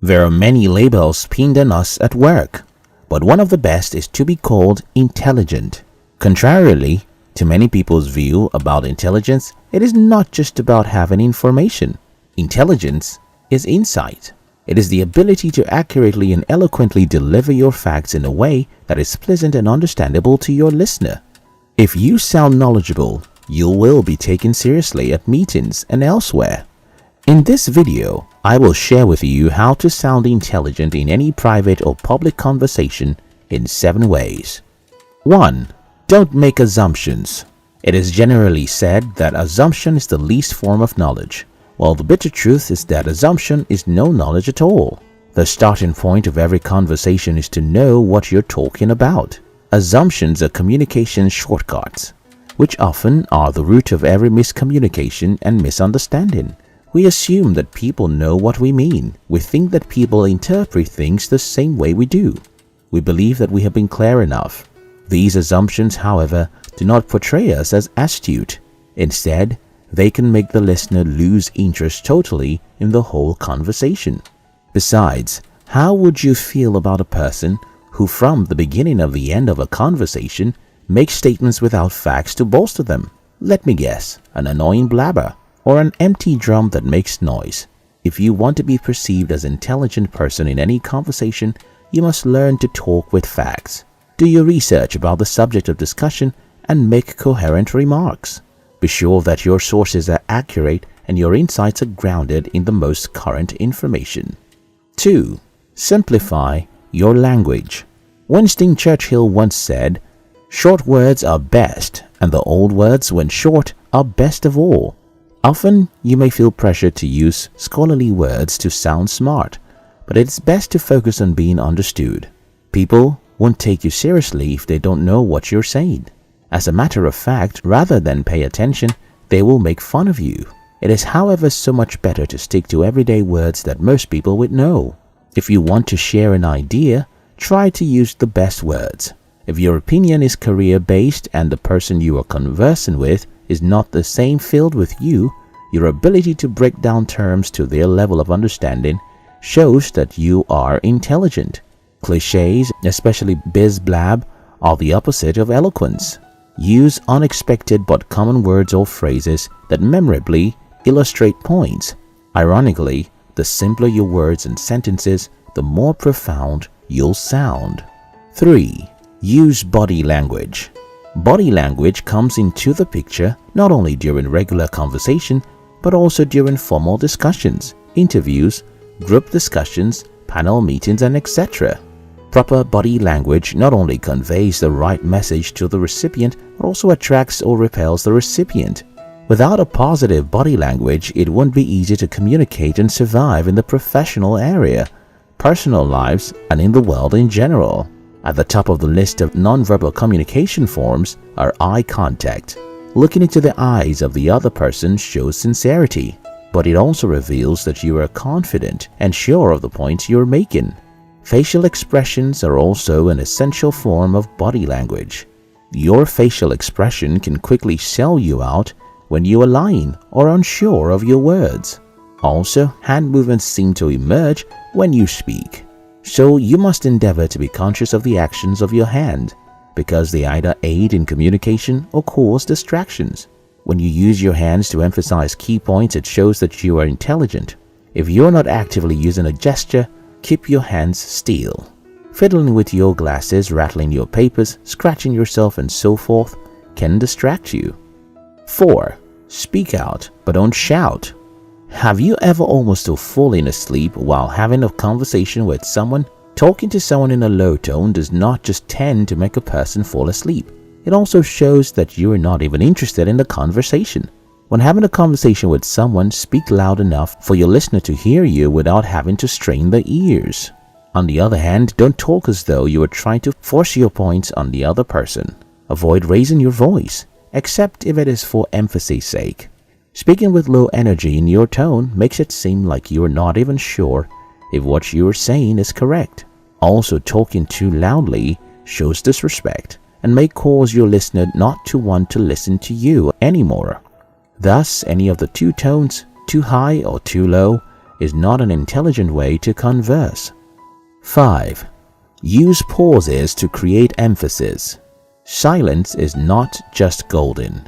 There are many labels pinned on us at work, but one of the best is to be called intelligent. Contrarily to many people's view about intelligence, it is not just about having information. Intelligence is insight. It is the ability to accurately and eloquently deliver your facts in a way that is pleasant and understandable to your listener. If you sound knowledgeable, you will be taken seriously at meetings and elsewhere. In this video, I will share with you how to sound intelligent in any private or public conversation in 7 ways. 1. Don't make assumptions. It is generally said that assumption is the least form of knowledge, while the bitter truth is that assumption is no knowledge at all. The starting point of every conversation is to know what you're talking about. Assumptions are communication shortcuts, which often are the root of every miscommunication and misunderstanding. We assume that people know what we mean. We think that people interpret things the same way we do. We believe that we have been clear enough. These assumptions, however, do not portray us as astute. Instead, they can make the listener lose interest totally in the whole conversation. Besides, how would you feel about a person who from the beginning of the end of a conversation makes statements without facts to bolster them? Let me guess, an annoying blabber or an empty drum that makes noise. If you want to be perceived as an intelligent person in any conversation, you must learn to talk with facts. Do your research about the subject of discussion and make coherent remarks. Be sure that your sources are accurate and your insights are grounded in the most current information. 2. Simplify your language. Winston Churchill once said, "Short words are best, and the old words, when short, are best of all." Often, you may feel pressure to use scholarly words to sound smart, but it's best to focus on being understood. People won't take you seriously if they don't know what you're saying. As a matter of fact, rather than pay attention, they will make fun of you. It is, however, so much better to stick to everyday words that most people would know. If you want to share an idea, try to use the best words. If your opinion is career-based and the person you are conversing with is not the same field with you, your ability to break down terms to their level of understanding shows that you are intelligent. Clichés, especially biz blab, are the opposite of eloquence. Use unexpected but common words or phrases that memorably illustrate points. Ironically, the simpler your words and sentences, the more profound you'll sound. 3. Use body language. Body language comes into the picture not only during regular conversation, but also during formal discussions, interviews, group discussions, panel meetings, and etc. Proper body language not only conveys the right message to the recipient, but also attracts or repels the recipient. Without a positive body language, it won't be easy to communicate and survive in the professional area, personal lives, and in the world in general. At the top of the list of nonverbal communication forms are eye contact. Looking into the eyes of the other person shows sincerity, but it also reveals that you are confident and sure of the points you're making. Facial expressions are also an essential form of body language. Your facial expression can quickly sell you out when you are lying or unsure of your words. Also, hand movements seem to emerge when you speak. So you must endeavor to be conscious of the actions of your hand, because they either aid in communication or cause distractions. When you use your hands to emphasize key points, it shows that you are intelligent. If you're not actively using a gesture, keep your hands still. Fiddling with your glasses, rattling your papers, scratching yourself, and so forth can distract you. 4. Speak out, but don't shout. Have you ever almost fallen asleep while having a conversation with someone? Talking to someone in a low tone does not just tend to make a person fall asleep. It also shows that you are not even interested in the conversation. When having a conversation with someone, speak loud enough for your listener to hear you without having to strain their ears. On the other hand, don't talk as though you are trying to force your points on the other person. Avoid raising your voice, except if it is for emphasis sake. Speaking with low energy in your tone makes it seem like you are not even sure if what you are saying is correct. Also, talking too loudly shows disrespect and may cause your listener not to want to listen to you anymore. Thus, any of the two tones, too high or too low, is not an intelligent way to converse. 5. Use pauses to create emphasis. Silence is not just golden.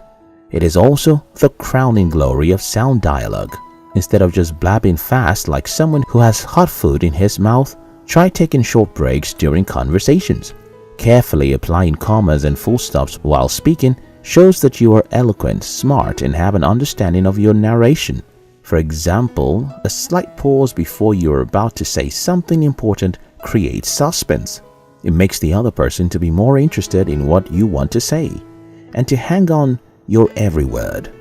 It is also the crowning glory of sound dialogue. Instead of just blabbing fast like someone who has hot food in his mouth, try taking short breaks during conversations. Carefully applying commas and full stops while speaking shows that you are eloquent, smart, and have an understanding of your narration. For example, a slight pause before you are about to say something important creates suspense. It makes the other person to be more interested in what you want to say and to hang on your every word.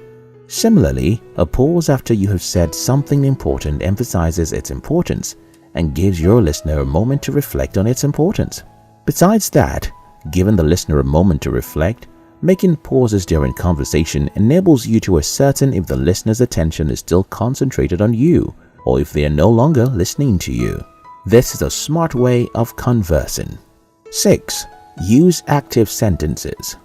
Similarly, a pause after you have said something important emphasizes its importance and gives your listener a moment to reflect on its importance. Besides that, giving the listener a moment to reflect, making pauses during conversation enables you to ascertain if the listener's attention is still concentrated on you or if they are no longer listening to you. This is a smart way of conversing. 6. Use active sentences.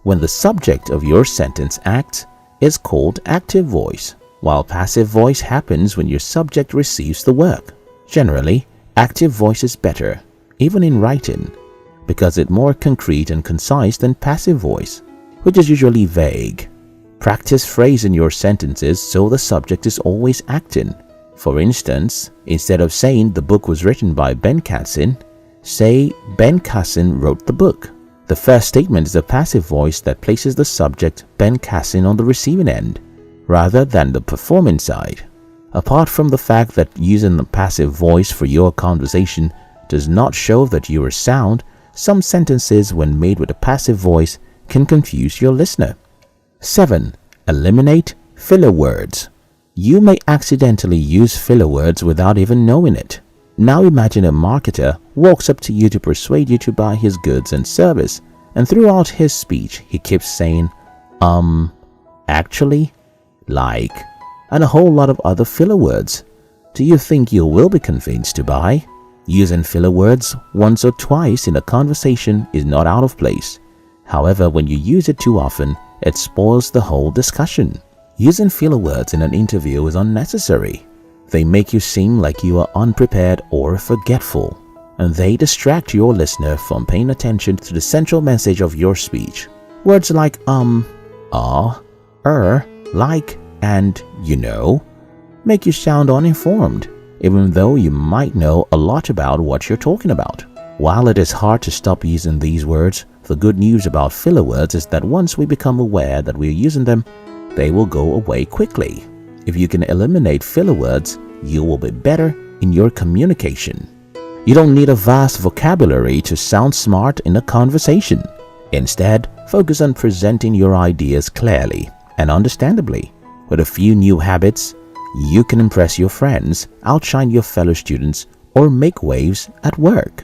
When the subject of your sentence acts, it's called active voice, while passive voice happens when your subject receives the work. Generally, active voice is better, even in writing, because it's more concrete and concise than passive voice, which is usually vague. Practice phrasing your sentences so the subject is always acting. For instance, instead of saying the book was written by Ben Cassin, say Ben Cassin wrote the book. The first statement is a passive voice that places the subject Ben Cassin on the receiving end, rather than the performing side. Apart from the fact that using the passive voice for your conversation does not show that you are sound, some sentences when made with a passive voice can confuse your listener. 7. Eliminate filler words. You may accidentally use filler words without even knowing it. Now imagine a marketer walks up to you to persuade you to buy his goods and service, and throughout his speech he keeps saying, actually, like, and a whole lot of other filler words. Do you think you will be convinced to buy? Using filler words once or twice in a conversation is not out of place. However, when you use it too often, it spoils the whole discussion. Using filler words in an interview is unnecessary. They make you seem like you are unprepared or forgetful, and they distract your listener from paying attention to the central message of your speech. Words like like, and make you sound uninformed, even though you might know a lot about what you're talking about. While it is hard to stop using these words, the good news about filler words is that once we become aware that we're using them, they will go away quickly. If you can eliminate filler words, you will be better in your communication. You don't need a vast vocabulary to sound smart in a conversation. Instead, focus on presenting your ideas clearly and understandably. With a few new habits, you can impress your friends, outshine your fellow students, or make waves at work.